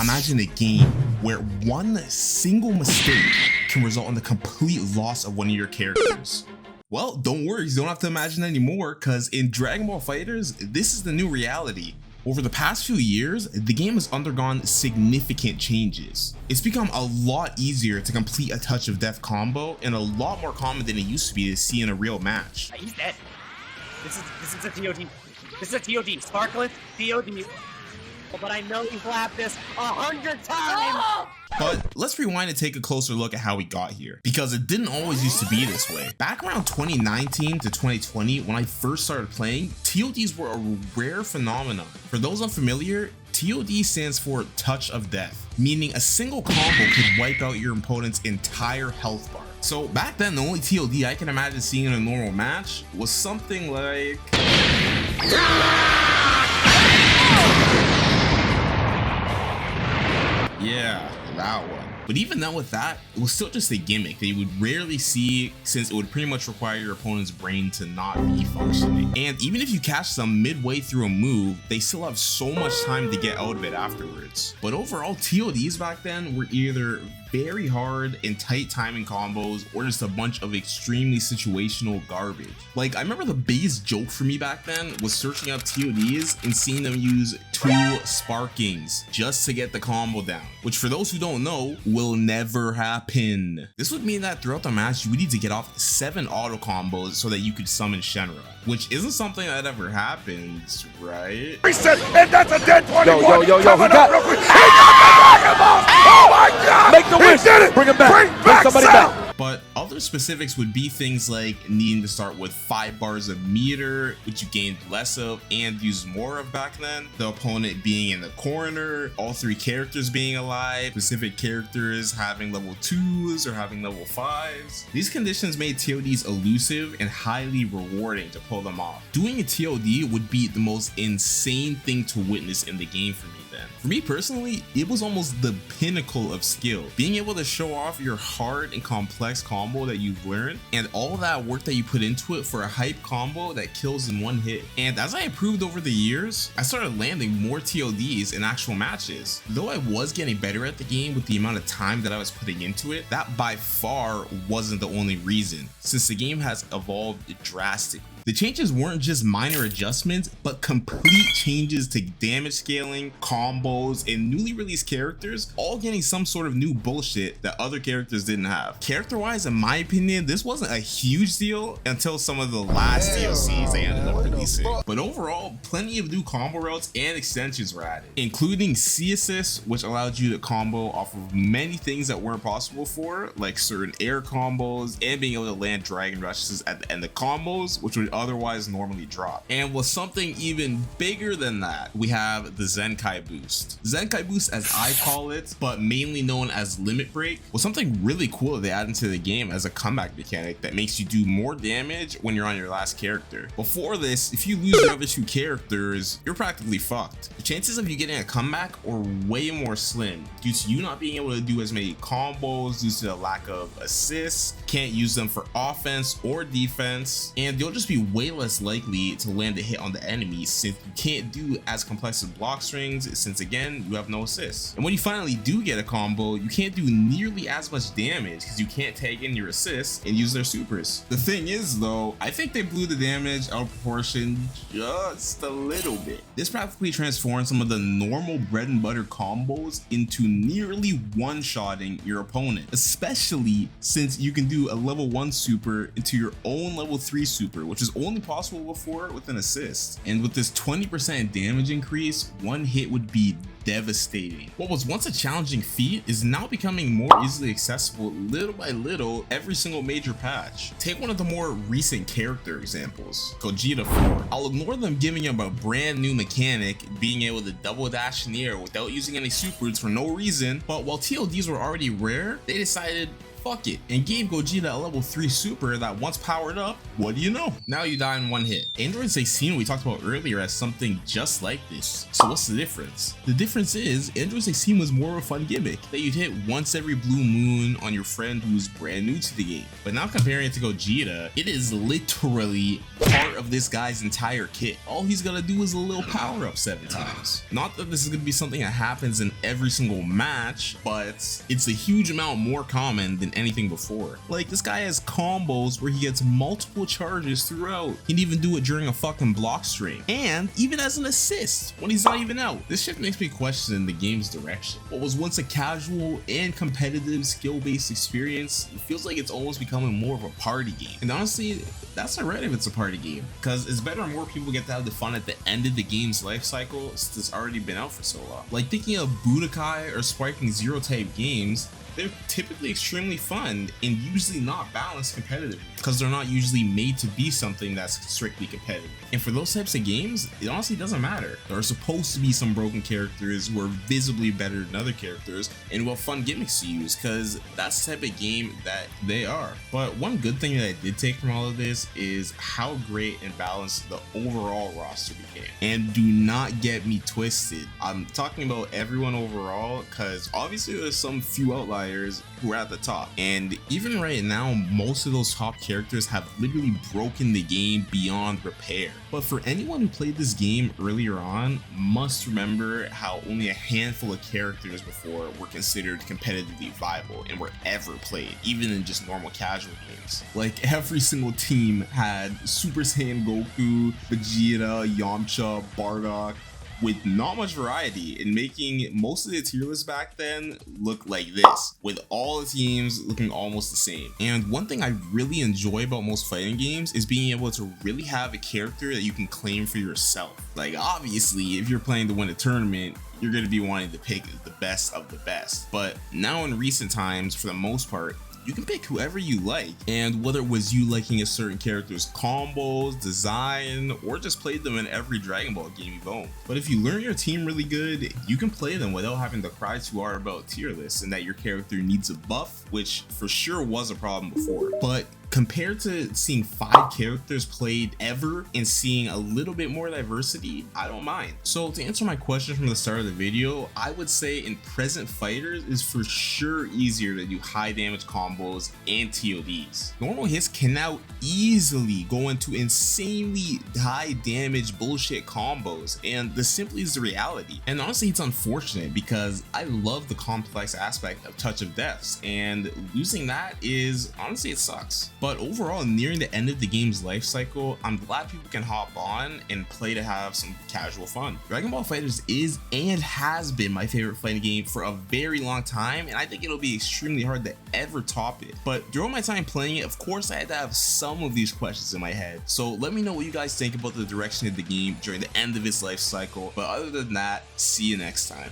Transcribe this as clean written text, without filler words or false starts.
Imagine a game where one single mistake can result in the complete loss of one of your characters. Well, don't worry, you don't have to imagine anymore, because in Dragon Ball FighterZ, this is the new reality. Over the past few years, the game has undergone significant changes. It's become a lot easier to complete a touch of death combo and a lot more common than it used to be to see in a real match. He's dead. This is a TOD. This is a TOD. Sparkless TOD. But I know you've laughed this 100 times. But let's rewind and take a closer look at how we got here, because it didn't always used to be this way. Back around 2019 to 2020, when I first started playing, TODs were a rare phenomenon. For those unfamiliar, TOD stands for Touch of Death, meaning a single combo could wipe out your opponent's entire health bar. So back then, the only TOD I can imagine seeing in a normal match was something like... Yeah, that one. But even then with that, it was still just a gimmick that you would rarely see, since it would pretty much require your opponent's brain to not be functioning. And even if you catch them midway through a move, they still have so much time to get out of it afterwards. But overall, TODs back then were either very hard and tight timing combos or just a bunch of extremely situational garbage. Like, I remember the biggest joke for me back then was searching up TODs and seeing them use 2 sparkings just to get the combo down, which for those who don't know, will never happen. This would mean that throughout the match, you would need to get off 7 auto combos so that you could summon Shenron, which isn't something that ever happens, right? Reset, and that's a dead 21. Yo, he got real quick. He got the Dragon Ball. Oh my God! Make the wish. He did it. Bring him back. Bring somebody Cell. back. But other specifics would be things like needing to start with 5 bars of meter, which you gained less of and used more of back then, the opponent being in the corner, all 3 characters being alive, specific characters having level 2s or having level 5s. These conditions made TODs elusive and highly rewarding to pull them off. Doing a TOD would be the most insane thing to witness in the game for me then. For me personally, it was almost the pinnacle of skill. Being able to show off your hard and complex combo that you've learned and all that work that you put into it for a hype combo that kills in one hit. And as I improved over the years, I started landing more TODs in actual matches. Though I was getting better at the game with the amount of time that I was putting into it, that by far wasn't the only reason, since the game has evolved drastically. The changes weren't just minor adjustments, but complete changes to damage scaling, combos, and newly released characters, all getting some sort of new bullshit that other characters didn't have. Character-wise, in my opinion, this wasn't a huge deal until some of the last DLCs they ended up releasing. But overall, plenty of new combo routes and extensions were added, including C Assist, which allowed you to combo off of many things that weren't possible before, like certain air combos, and being able to land Dragon Rushes at the end of combos, which would otherwise normally drop. And with something even bigger than that, we have the Zenkai boost. Zenkai boost, as I call it, but mainly known as limit break, was something really cool that they added into the game as a comeback mechanic that makes you do more damage when you're on your last character. Before this, if you lose your other 2 characters, you're practically fucked. The chances of you getting a comeback are way more slim due to you not being able to do as many combos due to the lack of assists, can't use them for offense or defense, and you'll just be way less likely to land a hit on the enemy since you can't do as complex of block strings, since again you have no assists. And when you finally do get a combo, you can't do nearly as much damage because you can't tag in your assists and use their supers. The thing is though, I think they blew the damage out of proportion just a little bit. This practically transformed some of the normal bread and butter combos into nearly one-shotting your opponent, especially since you can do a level 1 super into your own level 3 super, which is only possible before with an assist. And with this 20% damage increase, one hit would be devastating. What was once a challenging feat is now becoming more easily accessible little by little every single major patch. Take one of the more recent character examples, Gogeta 4. I'll ignore them giving him a brand new mechanic, being able to double dash in the air without using any supers for no reason, but while TODs were already rare, they decided, fuck it, and gave Gogeta a level 3 super that once powered up, what do you know? Now you die in one hit. Android 16 we talked about earlier as something just like this. So what's the difference? The difference is Android 16 was more of a fun gimmick that you'd hit once every blue moon on your friend who's brand new to the game. But now comparing it to Gogeta, it is literally part of this guy's entire kit. All he's gonna do is a little power up 7 times. Not that this is gonna be something that happens in every single match, but it's a huge amount more common than anything before. Like, this guy has combos where he gets multiple charges throughout. He can even do it during a fucking block string, and even as an assist when he's not even out. This shit makes me question the game's direction. What was once a casual and competitive skill-based experience, it feels like it's almost becoming more of a party game. And honestly, that's alright if it's a party game, because it's better and more people get to have the fun at the end of the game's life cycle since it's already been out for so long. Like, thinking of Budokai or Spiking Zero type games, they're typically extremely fun and usually not balanced competitively because they're not usually made to be something that's strictly competitive. And for those types of games, it honestly doesn't matter. There are supposed to be some broken characters who are visibly better than other characters and who have fun gimmicks to use, because that's the type of game that they are. But one good thing that I did take from all of this is how great and balanced the overall roster became. And do not get me twisted, I'm talking about everyone overall, because obviously there's some few outliers who are at the top, and even right now most of those top characters have literally broken the game beyond repair. But for anyone who played this game earlier on, must remember how only a handful of characters before were considered competitively viable and were ever played, even in just normal casual games. Like, every single team had Super Saiyan Goku, Vegeta, Yamcha, Bardock, with not much variety, and making most of the tier lists back then look like this, with all the teams looking almost the same. And one thing I really enjoy about most fighting games is being able to really have a character that you can claim for yourself. Like, obviously, if you're playing to win a tournament, you're going to be wanting to pick the best of the best. But now in recent times, for the most part, you can pick whoever you like, and whether it was you liking a certain character's combos, design, or just played them in every Dragon Ball game you've owned. But if you learn your team really good, you can play them without having to cry too hard about tier lists and that your character needs a buff, which for sure was a problem before. But compared to seeing 5 characters played ever and seeing a little bit more diversity, I don't mind. So to answer my question from the start of the video, I would say in present fighters is for sure easier to do high damage combos and TODs. Normal hits can now easily go into insanely high damage bullshit combos, and this simply is the reality. And honestly, it's unfortunate because I love the complex aspect of Touch of Deaths, and losing that is, honestly, it sucks. But overall, nearing the end of the game's life cycle, I'm glad people can hop on and play to have some casual fun. Dragon Ball FighterZ is and has been my favorite fighting game for a very long time, and I think it'll be extremely hard to ever top it. But during my time playing it, of course, I had to have some of these questions in my head. So let me know what you guys think about the direction of the game during the end of its life cycle. But other than that, see you next time.